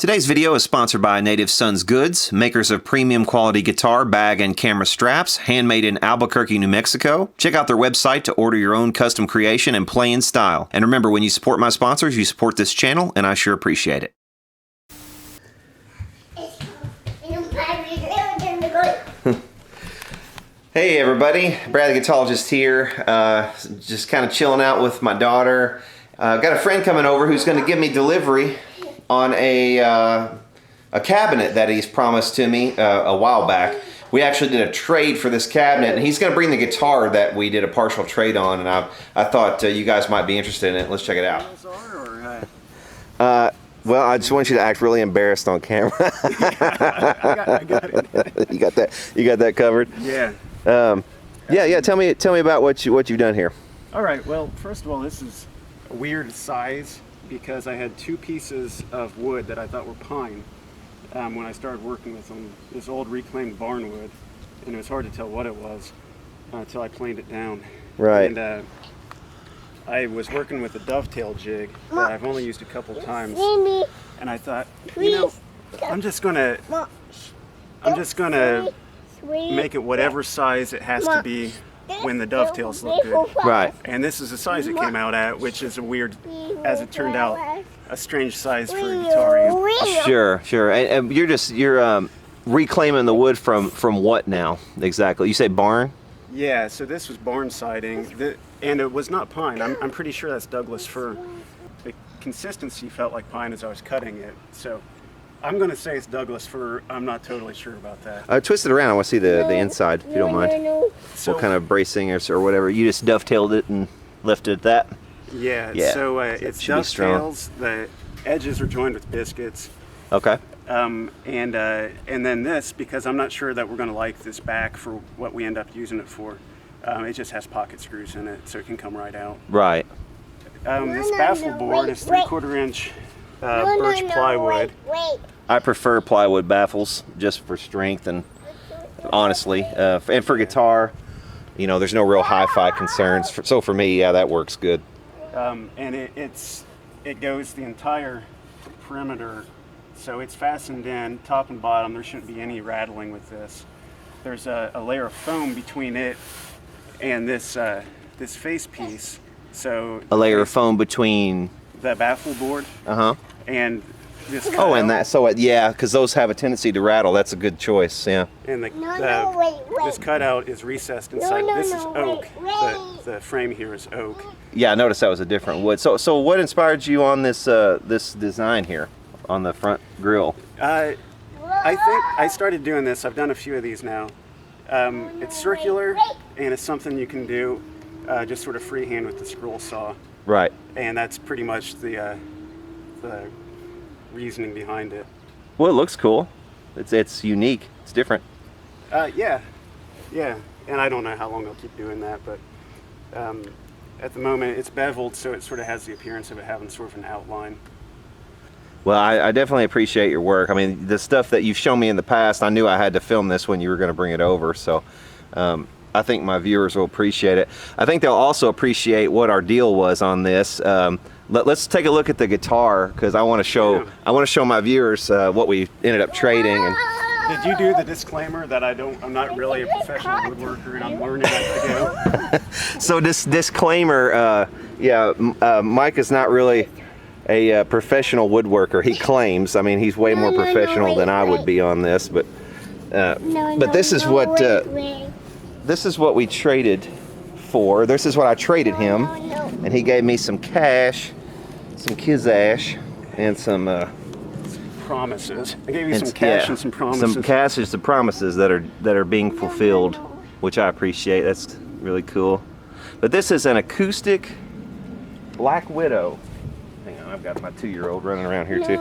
Today's video is sponsored by Native Sons Goods, makers of premium quality guitar, bag, and camera straps, handmade in Albuquerque, New Mexico. Check out their website to order your own custom creation and play in style. And remember, when you support my sponsors, you support this channel, and I sure appreciate it. Hey everybody, Brad the Guitarologist here, just kind of chilling out with my daughter. Got a friend coming over who's going to give me delivery on a cabinet that he's promised to me a while back. We actually did a trade for this cabinet, and he's going to bring the guitar that we did a partial trade on, and I thought you guys might be interested in it. Let's check it out. Well, I just want you to act really embarrassed on camera. I got it. You got that covered? Yeah. Yeah. Tell me about what you've done here. All right. Well, first of all, this is a weird size because I had two pieces of wood that I thought were pine when I started working with them. This old reclaimed barn wood, and it was hard to tell what it was until I planed it down. Right. And I was working with a dovetail jig that I've only used a couple times, and I thought, you know, I'm just gonna make it whatever size it has to be when the dovetails look good. Right. And this is the size it came out at, which is a weird, as it turned out, a strange size for a guitar. Sure. And you're reclaiming the wood from what now exactly? You say barn? Yeah. So this was barn siding, and it was not pine. I'm pretty sure that's Douglas fir. The consistency felt like pine as I was cutting it. So I'm going to say it's Douglas fir. I'm not totally sure about that. Twist it around. I want to see the inside, if you don't mind. So, what kind of bracing or whatever? You just dovetailed it and left it at that? Yeah. So it's dovetails. The edges are joined with biscuits. Okay. And then this, because I'm not sure that we're going to like this back for what we end up using it for. It just has pocket screws in it, so it can come right out. Right. This baffle board is 3/4 inch birch plywood. I prefer plywood baffles just for strength and honestly, and for guitar, you know, there's no real hi-fi concerns. So for me, yeah, that works good. And it goes the entire perimeter, so it's fastened in top and bottom. There shouldn't be any rattling with this. There's a layer of foam between it and this face piece. So a layer of foam between the baffle board. And this cutout. Oh, and that, so yeah, because those have a tendency to rattle. That's a good choice, yeah. And this cutout is recessed inside. This is oak. The frame here is oak. Yeah, I noticed that was a different wood. So what inspired you on this this design here on the front grille? I think I started doing this. I've done a few of these now. It's circular, and it's something you can do just sort of freehand with the scroll saw. Right. And that's pretty much the reasoning behind it. Well, it looks cool. It's unique. It's different. Yeah. And I don't know how long I'll keep doing that, but at the moment it's beveled, so it sort of has the appearance of it having sort of an outline. Well, I definitely appreciate your work. I mean, the stuff that you've shown me in the past, I knew I had to film this when you were going to bring it over, so I think my viewers will appreciate it. I think they'll also appreciate what our deal was on this. Let's take a look at the guitar, because I want to show my viewers what we ended up trading. And did you do the disclaimer that I'm not really a professional woodworker and I'm learning as I go? So this disclaimer, Mike is not really a professional woodworker. He claims. I mean, he's way more professional than I would be on this, but this is what this is what we traded for. This is what I traded him, and he gave me some cash, some kizash, and some promises. I gave you some cash and some promises. Some cash and some promises that are being fulfilled, which I appreciate. That's really cool. But this is an Acoustic Black Widow. Hang on, I've got my 2-year-old running around here too.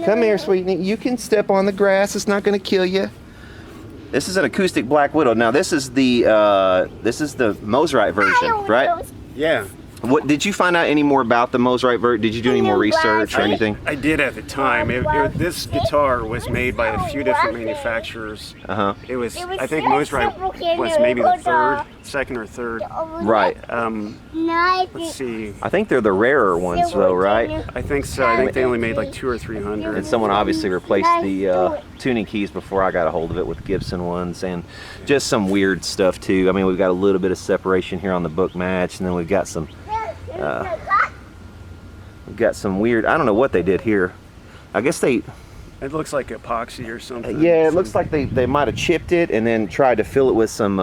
Come here, sweetie. You can step on the grass. It's not going to kill you. This is an Acoustic Black Widow. Now this is the Mosrite version, right? Yeah. What did you find out any more about the Mosrite version? Did you do any more research or anything? I did at the time. This guitar was made by a few different manufacturers. It was, I think Mosrite was maybe the second or third. Right. Let's see. I think they're the rarer ones though, right? I think so. I think they only made like 200 or 300. And someone obviously replaced the tuning keys before I got a hold of it with Gibson ones, and just some weird stuff too. I mean, we've got a little bit of separation here on the book match, and then we've got some weird, I don't know what they did here. I guess they... It looks like epoxy or something. Yeah, it looks like they might have chipped it and then tried to fill it with some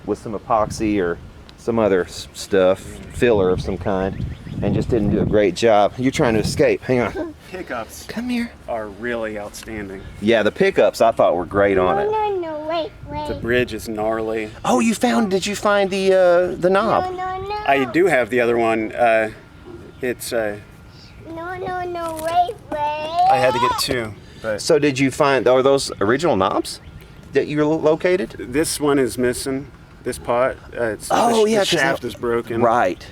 epoxy or some other stuff, filler of some kind, and just didn't do a great job. You're trying to escape. Hang on. Pickups. Come here. Are really outstanding. Yeah, the pickups I thought were great on it. No, wait. The bridge is gnarly. Oh, did you find the knob? No. I do have the other one. It's No, wait. I had to get two. But So did you find, are those original knobs that you located? this one is missing. This pot. Oh, yeah, the 'cause shaft is broken. Right.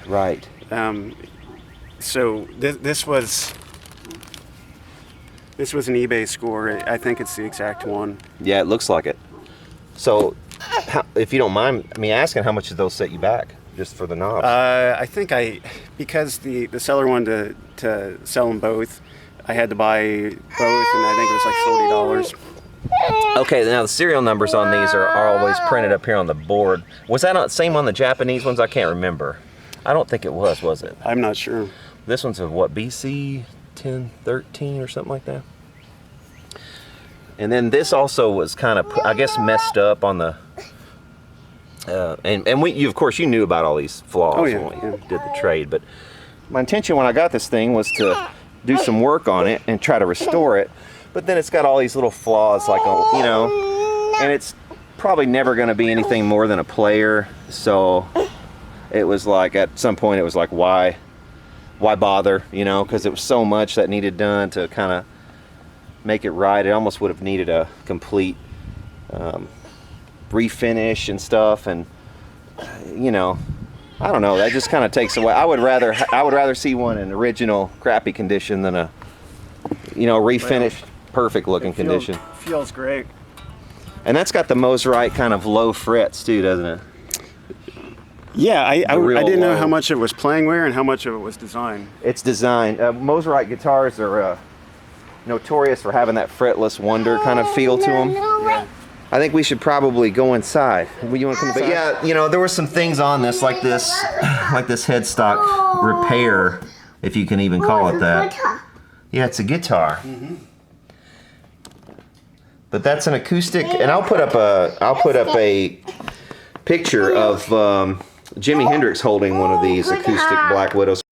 So this was an eBay score. I think it's the exact one. Yeah, it looks like it. So, if you don't mind me asking, how much did those set you back, just for the knobs? I think because the seller wanted to sell them both, I had to buy both, and I think it was like $40. Okay, now the serial numbers on these are always printed up here on the board. Was that not same on the Japanese ones? I can't remember. I don't think it was it? I'm not sure. This one's of what, BC 1013 or something like that? And then this also was kind of, I guess, messed up on the, and you of course you knew about all these flaws when we did the trade, but my intention when I got this thing was to do some work on it and try to restore it, but then it's got all these little flaws, like, you know, and it's probably never going to be anything more than a player, so it was like, at some point it was like, why bother, you know, because it was so much that needed done to kind of make it right. It almost would have needed a complete refinish and stuff, and you know, I don't know, that just kind of takes away. I would rather see one in original crappy condition than a, you know, refinished perfect looking condition. Feels great. And that's got the Mosrite kind of low frets too, doesn't it? Yeah, I didn't know low. how much it was playing wear and how much of it was design. It's designed. Mosrite guitars are notorious for having that fretless wonder kind of feel to them. Yeah. I think we should probably go inside. You want to come inside? But yeah, you know, there were some things on this, like this headstock repair, if you can even call it that. Yeah, it's a guitar. But that's an acoustic, and I'll put up a picture of Jimi Hendrix holding one of these acoustic Black Widows.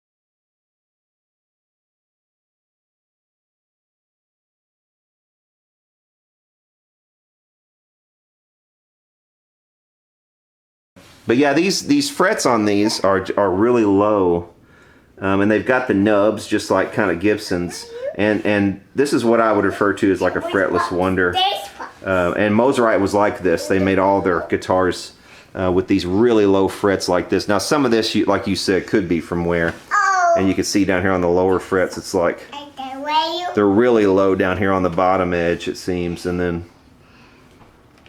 But yeah, these frets on these are really low, and they've got the nubs just like kind of Gibson's, and this is what I would refer to as like a fretless wonder. And Mosrite was like this. They made all their guitars with these really low frets like this. Now some of this, like you said, could be from wear, and you can see down here on the lower frets, it's like they're really low down here on the bottom edge, it seems, and then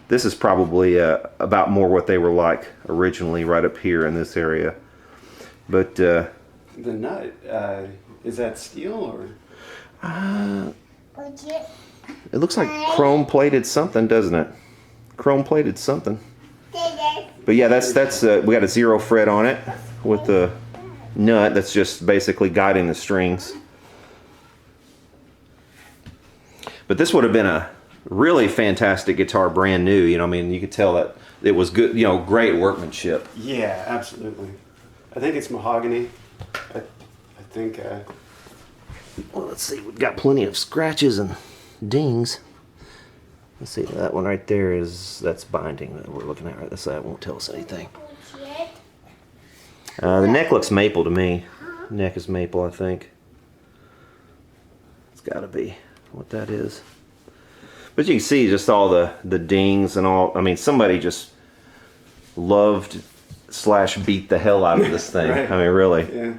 this is probably about more what they were like originally, right up here in this area. But the nut, is that steel or? It looks like chrome plated something, doesn't it? Chrome plated something. But yeah, that's we got a 0 fret on it with the nut that's just basically guiding the strings. But this would have been a really fantastic guitar, brand new. You know, I mean, you could tell that it was good. You know, great workmanship. Yeah, absolutely. I think it's mahogany. I think. Well, let's see. We've got plenty of scratches and dings. Let's see. That one right there that's binding that we're looking at right this side. Won't tell us anything. The neck looks maple to me. Neck is maple, I think. It's got to be what that is. But you can see just all the dings and all. I mean, somebody just loved / beat the hell out of this thing. Right. I mean, really. Yeah.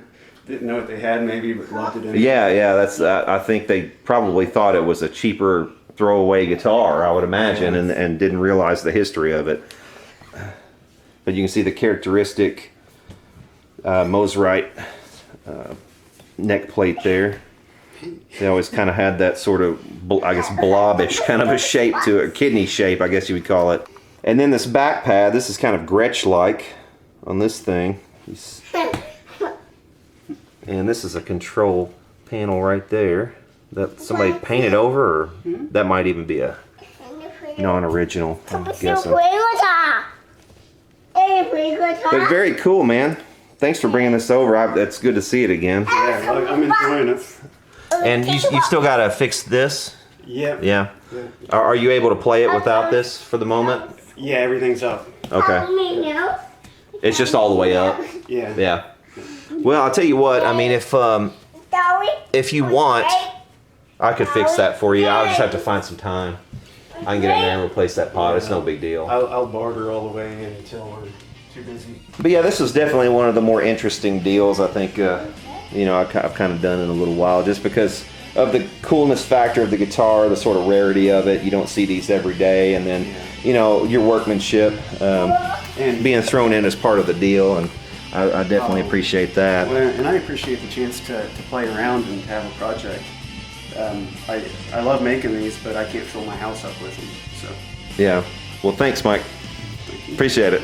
Didn't know what they had maybe, but loved it anyway. Yeah. That's. I think they probably thought it was a cheaper throwaway guitar, I would imagine, and didn't realize the history of it. But you can see the characteristic Mosrite neck plate there. They always kind of had that sort of, I guess, blobbish kind of a shape to it, kidney shape, I guess you would call it. And then this back pad, this is kind of Gretsch-like on this thing. And this is a control panel right there that somebody painted over, or that might even be a non-original, I'm guessing. But very cool, man. Thanks for bringing this over. It's good to see it again. Yeah, I'm enjoying it. And you still got to fix this? Yeah. Yeah. Are you able to play it without this for the moment? Yeah, everything's up. Okay. It's just all the way up? Yeah. Yeah. Well, I'll tell you what. I mean, if you want, I could fix that for you. I'll just have to find some time. I can get in there and replace that pot. It's no big deal. I'll barter all the way until we're too busy. But yeah, this was definitely one of the more interesting deals I think, I've kind of done in a little while, just because of the coolness factor of the guitar, the sort of rarity of it. You don't see these every day, and then, your workmanship And being thrown in as part of the deal, and I definitely appreciate that. Well, and I appreciate the chance to play around and have a project. I love making these, but I can't fill my house up with them. So Yeah. Well, thanks, Mike. Appreciate it.